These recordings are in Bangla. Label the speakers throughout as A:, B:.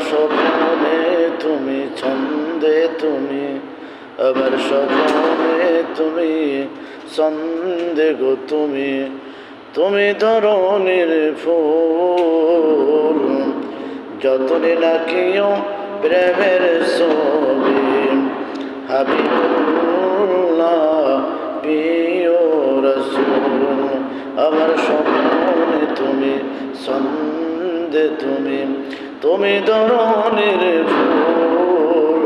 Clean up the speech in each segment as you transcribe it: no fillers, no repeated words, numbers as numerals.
A: স্বপ্নে তুমি, ছন্দে তুমি, আবার স্বপ্নে তুমি, ছন্দে গো তুমি, তুমি ধরনের ফুল, যতনে নাকিও প্রেমের ছবি। হাবিবুল্লাহ প্রিয় রাসূল, আমার স্বপ্নে তুমি, ছন্দে তুমি, তুমি ধরনের ফুল,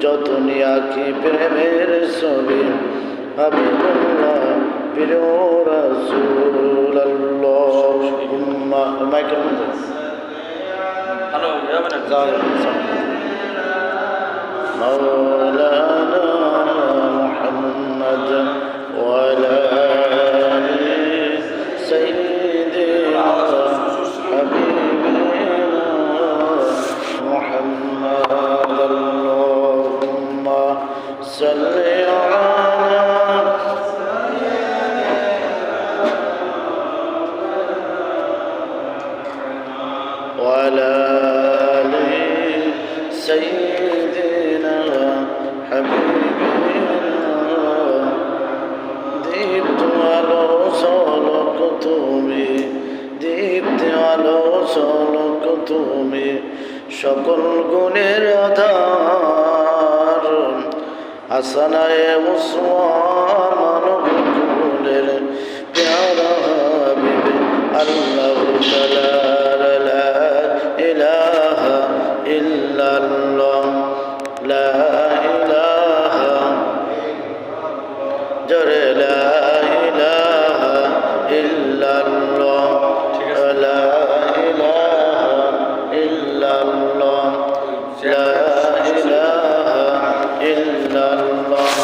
A: যতনে আঁকি প্রেমের ছবি। হাবিবুল্লাহ প্রিয় রাসূল। আল্লাহুম্মা মাইকেল হ্যালো مولانا محمد وعلى آل سيدنا حبيبنا محمد اللهم صل على وعلى آل سيدنا দীপ্ত আলো ঝলক তুমি, দীপ্ত আলো ঝলক তুমি, সকল গুণের আধার। হাসানায়ে মুসলমান মানব কুলের প্যারা হাবিব আল্লাহু তাআলা, লা ইলাহা ইল্লাল্লাহ, লা ইলাহা জোরে লা ইলাহা ইল্লাল্লাহ, লা ইলাহা ইল্লাল্লাহ, লা ইলাহা ইল্লাল্লাহ,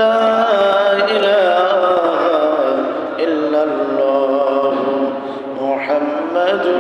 A: লা ইলাহা ইল্লাল্লাহ মুহাম্মাদুর